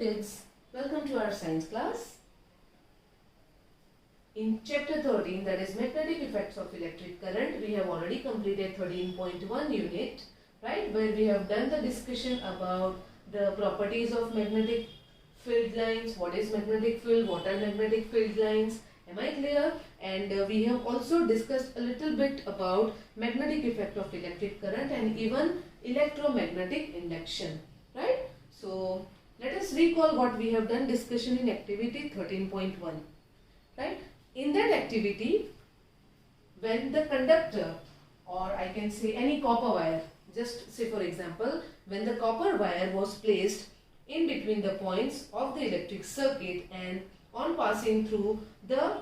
kids, welcome to our science class. In chapter 13, that is magnetic effects of electric current, we have already completed 13.1 unit, right, where we have done the discussion about the properties of magnetic field lines, what is magnetic field, what are magnetic field lines, am I clear? And we have also discussed a little bit about magnetic effect of electric current and even electromagnetic induction, right? So let us recall what we have done discussion in activity 13.1, right? In that activity, when the conductor, or I can say any copper wire, just say for example, when the copper wire was placed in between the points of the electric circuit and on passing through the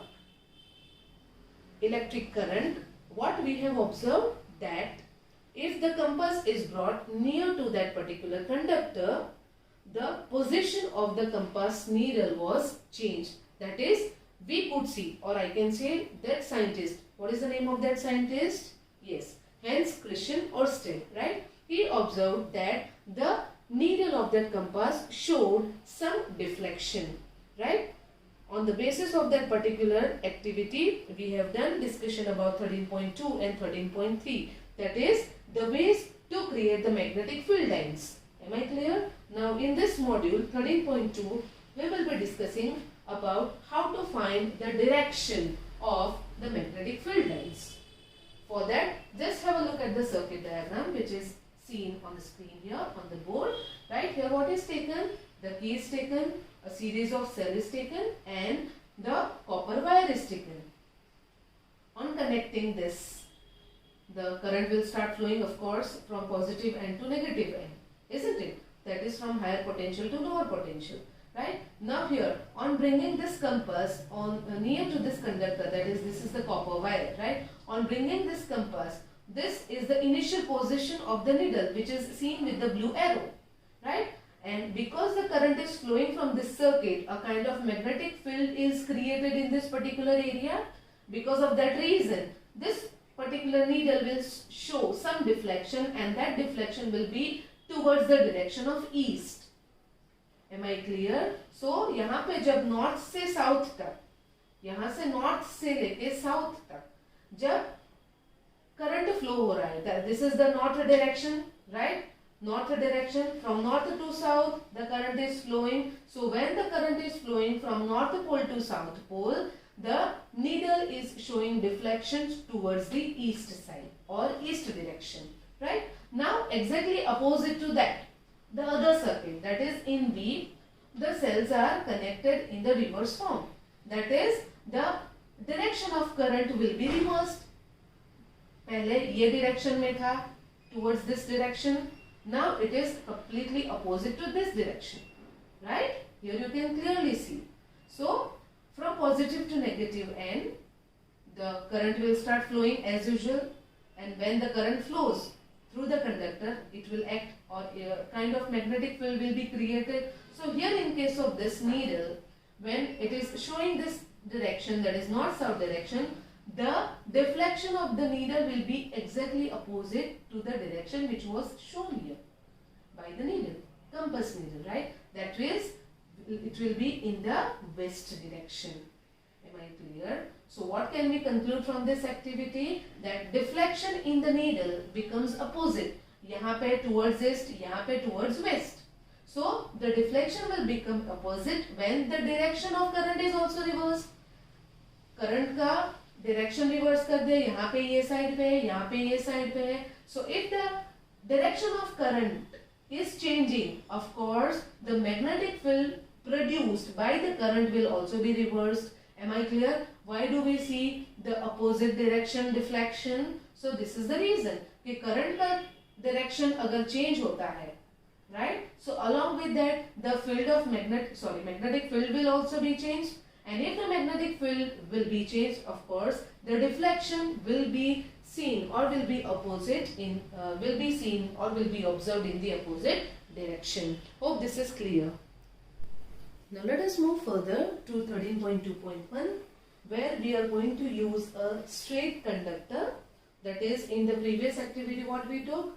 electric current, what we have observed that if the compass is brought near to that particular conductor, the position of the compass needle was changed. That is, we could see, or I can say that scientist, what is the name of that scientist? Yes, Hans Christian Ørsted, right? He observed that the needle of that compass showed some deflection, right? On the basis of that particular activity, we have done discussion about 13.2 and 13.3. That is the ways to create the magnetic field lines. Am I clear? Now in this module 13.2, we will be discussing about how to find the direction of the magnetic field lines. For that, just have a look at the circuit diagram which is seen on the screen here on the board. Right here, what is taken? The key is taken, a series of cells is taken, and the copper wire is taken. On connecting this, the current will start flowing, of course, from positive end to negative end, isn't it? That is from higher potential to lower potential, right? Now here, on bringing this compass on near to this conductor, that is, this is the copper wire, right? On bringing this compass, this is the initial position of the needle, which is seen with the blue arrow, right? And because the current is flowing from this circuit, a kind of magnetic field is created in this particular area. Because of that reason, this particular needle will show some deflection, and that deflection will be towards the direction of east. Am I clear? So यहाँ पे जब north से south तक, यहाँ से north से लेके south तक, जब current flow हो रहा है, this is the north direction, right? North direction, from north to south the current is flowing. So when the current is flowing from north pole to south pole, the needle is showing deflections towards the east side or east direction, right? Now exactly opposite to that, the other circuit, that is in V, the cells are connected in the reverse form. That is, the direction of current will be reversed. पहले ये direction में था, towards this direction. Now it is completely opposite to this direction, right? Here you can clearly see. So from positive to negative end, the current will start flowing as usual, and when the current flows through the conductor, it will act, or a kind of magnetic field will be created. So here in case of this needle, when it is showing this direction, that is north-south direction, the deflection of the needle will be exactly opposite to the direction which was shown here by the needle, compass needle, right? That is, it will be in the west direction. Am I clear? So what can we conclude from this activity? That deflection in the needle becomes opposite. यहाँ पे towards east, यहाँ पे towards west. So the deflection will become opposite when the direction of current is also reversed. Current का direction reverse कर दे, यहाँ पे ये side पे है, यहाँ पे ये side पे है. So if the direction of current is changing, of course the magnetic field produced by the current will also be reversed. Am I clear? Why do we see the opposite direction deflection? So this is the reason कि current का direction अगर change होता है, right? So along with that, the field of magnetic field will also be changed. And if the magnetic field will be changed, of course, the deflection will be seen or will be opposite in will be seen or will be observed in the opposite direction. Hope this is clear. Now let us move further to 13.2.1, where we are going to use a straight conductor. That is, in the previous activity what we took,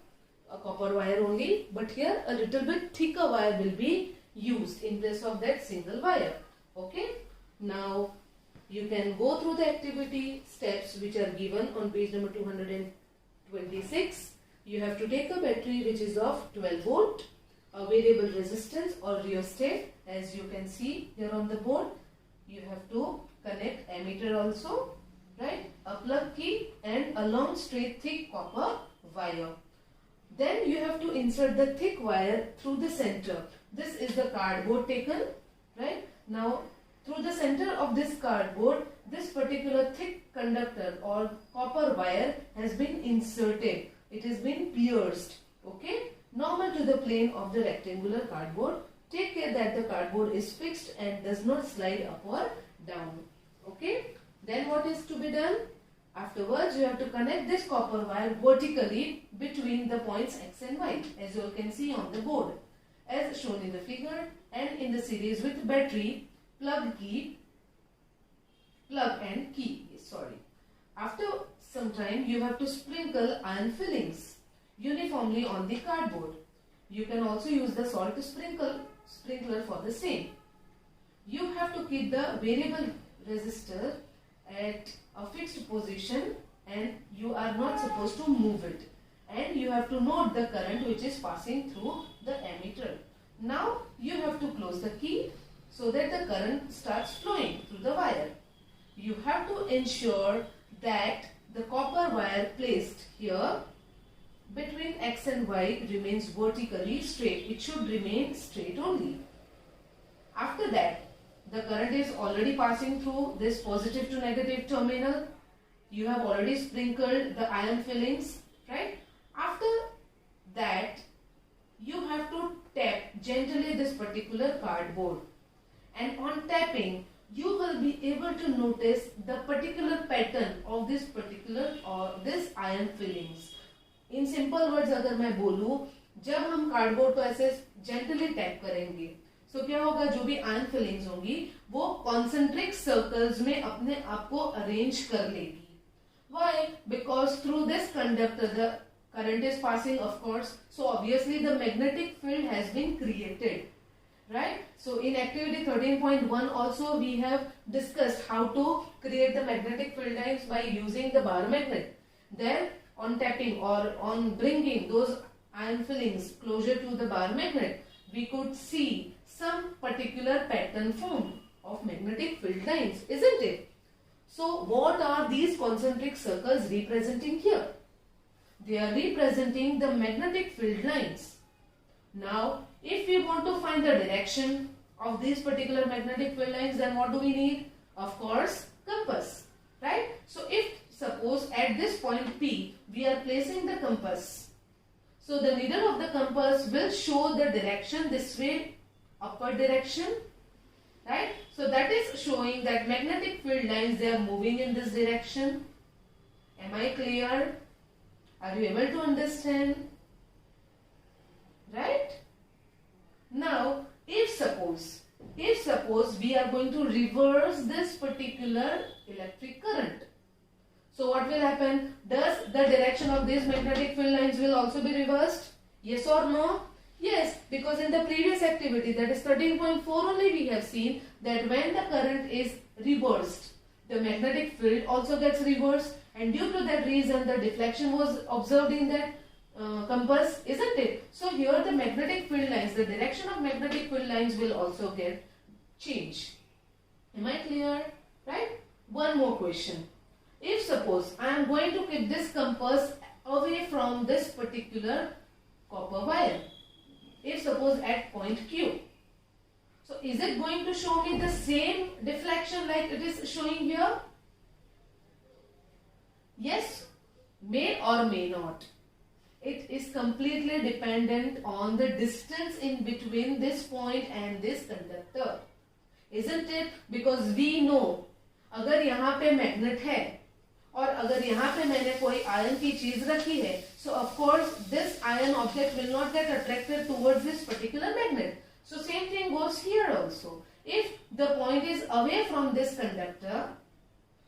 a copper wire only, but here a little bit thicker wire will be used in place of that single wire. Okay. Now you can go through the activity steps which are given on page number 226. You have to take a battery which is of 12 volt, a variable resistance or rheostat, as you can see here on the board. You have to connect ammeter also, right? A plug key and a long straight thick copper wire. Then you have to insert the thick wire through the center. This is the cardboard taken, right? Now through the center of this cardboard, this particular thick conductor or copper wire has been inserted. It has been pierced, okay? Normal to the plane of the rectangular cardboard. Take care that the cardboard is fixed and does not slide up or down, okay? Then what is to be done? Afterwards, you have to connect this copper wire vertically between the points X and Y, as you can see on the board, as shown in the figure and in the series with battery, plug and key. Sorry. After some time, you have to sprinkle iron fillings uniformly on the cardboard. You can also use the salt sprinkler for the same. You have to keep the variable resistor at a fixed position and you are not supposed to move it. And you have to note the current which is passing through the ammeter. Now you have to close the key so that the current starts flowing through the wire. You have to ensure that the copper wire placed here between X and Y remains vertically straight. It should remain straight only. After that, the current is already passing through this positive to negative terminal. You have already sprinkled the iron fillings, right? After that, you have to tap gently this particular cardboard. And on tapping, you will be able to notice the particular pattern of this particular or this iron fillings. In simple words अगर मैं बोलूँ, जब हम cardboard को ऐसे gently tap करेंगे, so क्या होगा, जो भी iron fillings होंगी, वो concentric circles में अपने आप को arrange कर लेगी. Why? Because through this conductor the current is passing, of course. So obviously the magnetic field has been created. Right? So in activity 13.1 also we have discussed how to create the magnetic field lines by using the bar magnet. There on tapping or on bringing those iron fillings closer to the bar magnet, we could see some particular pattern form of magnetic field lines, isn't it? So what are these concentric circles representing here? They are representing the magnetic field lines. Now, if we want to find the direction of these particular magnetic field lines, then what do we need? Of course, compass, right? So, if suppose at this point P, we are placing the compass. So, the needle of the compass will show the direction this way, upward direction, right? So, that is showing that magnetic field lines, they are moving in this direction. Am I clear? Are you able to understand? Right? Now, if suppose we are going to reverse this particular electric current, so what will happen? Does the direction of these magnetic field lines will also be reversed? Yes or no? Yes, because in the previous activity, that is 13.4 only, we have seen that when the current is reversed, the magnetic field also gets reversed, and due to that reason the deflection was observed in that compass, isn't it? So here the magnetic field lines, the direction of magnetic field lines will also get changed. Am I clear? Right? One more question. If suppose I am going to keep this compass away from this particular copper wire, if suppose at point Q, so is it going to show me the same deflection like it is showing here? Yes, may or may not. It is completely dependent on the distance in between this point and this conductor, isn't it? Because we know, अगर यहाँ पे magnet है और अगर यहाँ पे मैंने कोई iron की चीज रखी है, so of course this iron object will not get attracted towards this particular magnet. So same thing goes here also. If the point is away from this conductor,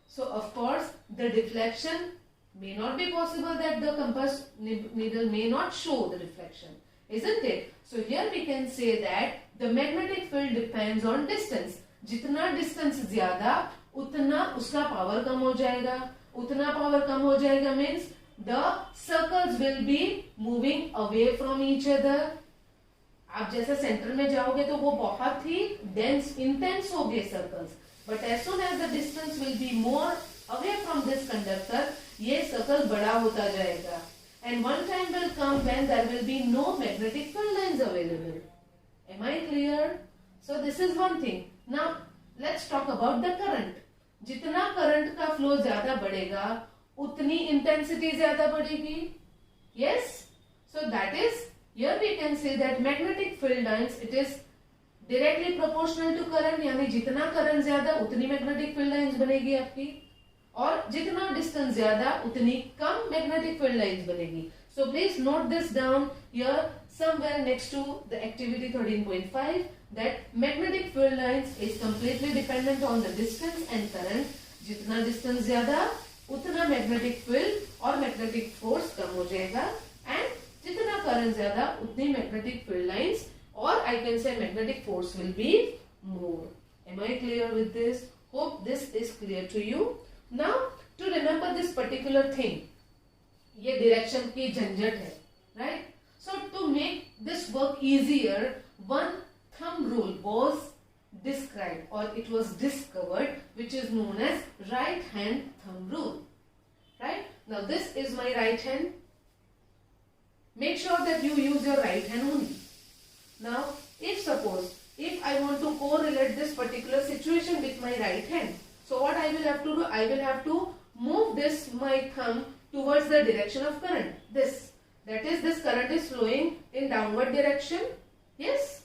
so of course the deflection may not be possible, that the compass needle may not show the reflection. isn't it? So here we can say that the magnetic field depends on distance. जितना distance ज्यादा उतना उसका power कम हो जाएगा. उतना power कम हो जाएगा means the circles will be moving away from each other. आप जैसे सेंटर में जाओगे तो वो बहुत ही dense, intense हो गए circles. But as soon as the distance will be more away from this conductor, ये circle बड़ा होता जाएगा. And one time will come when there will be no magnetic field lines available. Am I clear? So this is one thing. Now let's talk about the current. जितना current का flow ज़्यादा बढ़ेगा, उतनी intensity ज़्यादा बढ़ेगी. Yes? So that is, here we can say that magnetic field lines, it is directly proportional to current. यानी जितना current ज़्यादा उतनी magnetic field lines बनेगी आपकी. और जितना डिस्टेंस ज्यादा उतनी कम मैग्नेटिक फील्ड लाइंस बनेगी. So please note this down here somewhere next to the activity 13.5 that magnetic field lines is completely dependent on the distance and current. जितना डिस्टेंस ज्यादा उतना मैग्नेटिक फील्ड और मैग्नेटिक फोर्स कम हो जाएगा. And जितना current ज्यादा उतनी मैग्नेटिक फील्ड लाइंस और I can say magnetic force will be more. Am I clear with this? Hope this is clear to you. Now to remember this particular thing, ये direction की झंझट है, right? So to make this work easier, one thumb rule was described or it was discovered, which is known as right hand thumb rule, right? Now this is my right hand. Make sure that you use your right hand only. Now if I want to correlate this particular situation with my right hand, so what I will have to do, I will have to move this my thumb towards the direction of current. That is this current is flowing in downward direction. Yes.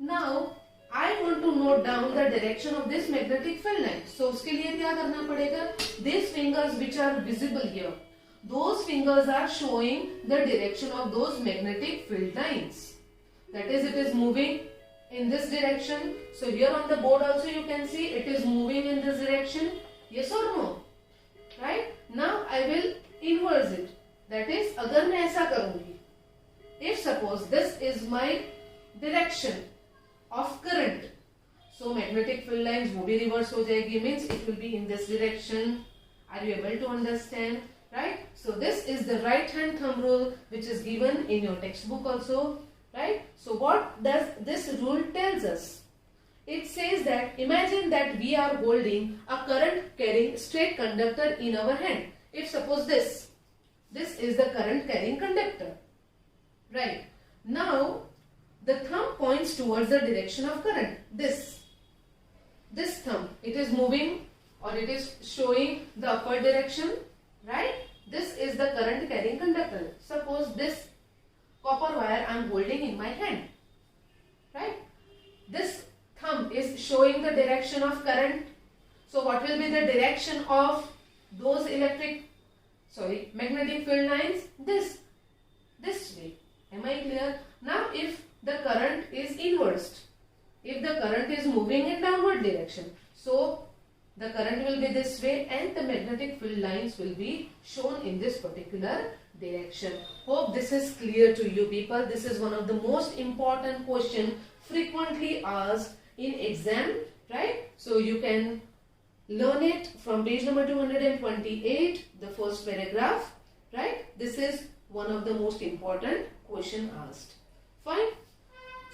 Now I want to note down the direction of this magnetic field line. So उसके लिए क्या करना पड़ेगा? These fingers which are visible here, those fingers are showing the direction of those magnetic field lines. That is, it is moving in this direction. So here on the board also you can see it is moving in this direction. Yes or no? Right? Now I will inverse it. That is, अगर मैं ऐसा करूंगी, if suppose this is my direction of current, so magnetic field lines वो भी reverse हो जाएगी, means it will be in this direction. Are you able to understand? Right? So this is the right hand thumb rule which is given in your textbook also. Right? So what does this rule tells us? It says that imagine that we are holding a current carrying straight conductor in our hand. If suppose this is the current carrying conductor. Right? Now the thumb points towards the direction of current. This thumb, it is moving or it is showing the upward direction. Right? This is the current carrying conductor. Suppose this copper wire I am holding in my hand, right? This thumb is showing the direction of current. So what will be the direction of those magnetic field lines? This way. Am I clear? Now if the current is inversed, if the current is moving in downward direction, so the current will be this way and the magnetic field lines will be shown in this particular direction. Hope this is clear to you people. This is one of the most important question frequently asked in exam, right? So you can learn it from page number 228, the first paragraph, right? This is one of the most important question asked. Fine.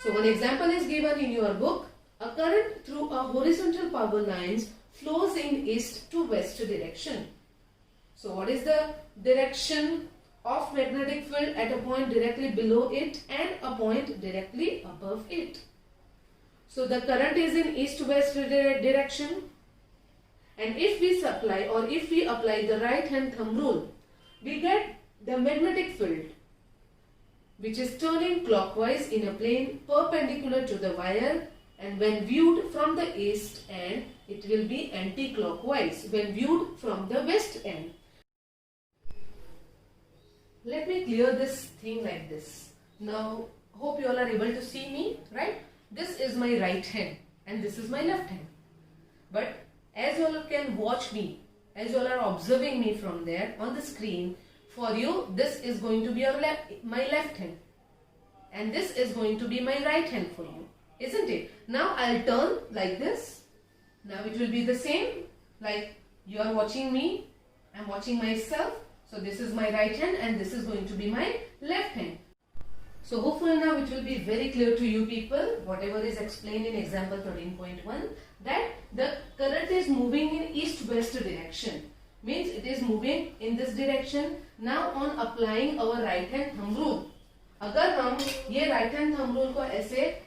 So one example is given in your book. A current through a horizontal power lines flows in east to west direction. So what is the direction of magnetic field at a point directly below it and a point directly above it? So the current is in east-west direction, and if we apply the right hand thumb rule, we get the magnetic field which is turning clockwise in a plane perpendicular to the wire, and when viewed from the east end it will be anti-clockwise when viewed from the west end. Let me clear this thing like this. Now hope you all are able to see me, right? This is my right hand and this is my left hand. But as you all can watch me, as you all are observing me from there on the screen, for you this is going to be my left hand, and this is going to be my right hand for you, isn't it? Now I'll turn like this. Now it will be the same, like you are watching me, I'm watching myself. So this is my right hand and this is going to be my left hand. So hopefully now it will be very clear to you people, whatever is explained in example 13.1, that the current is moving in east-west direction. Means it is moving in this direction. Now on applying our right hand thumb rule, अगर हम ये right hand thumb rule को ऐसे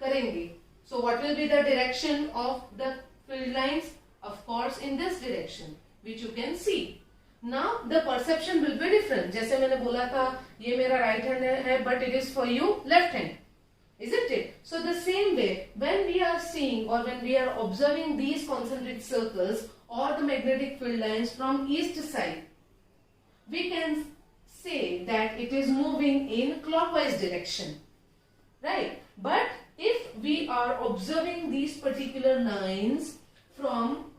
करेंगे, so what will be the direction of the field lines? Of course in this direction, which you can see. Now the perception will be different. जैसे मैंने बोला था ये मेरा right hand है, but it is for you left hand, isn't it? So the same way, when we are seeing or when we are observing these concentric circles or the magnetic field lines from east side, we can say that it is moving in clockwise direction, right? But if we are observing these particular lines from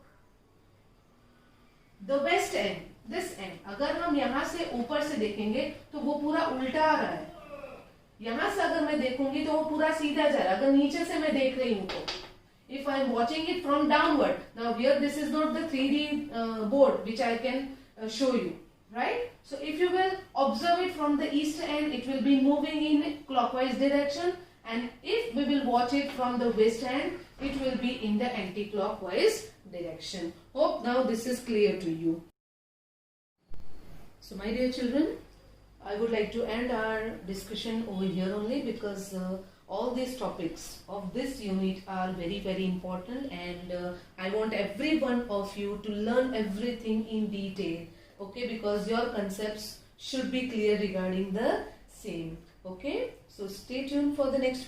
the west end, this end, अगर हम यहाँ से ऊपर से देखेंगे तो वो पूरा उल्टा आ रहा है. यहाँ से अगर मैं देखूंगी तो वो पूरा सीधा जा रहा है. अगर नीचे से मैं देख रही हूँ तो, if I am watching it from downward, now here this is not the 3D board which I can show you, right? So if you will observe it from the east end, it will be moving in clockwise direction, and if we will watch it from the west end, it will be in the anti-clockwise direction. Hope now this is clear to you. So my dear children, I would like to end our discussion over here only, because all these topics of this unit are very, very important, and I want every one of you to learn everything in detail, okay, because your concepts should be clear regarding the same, okay. So stay tuned for the next video.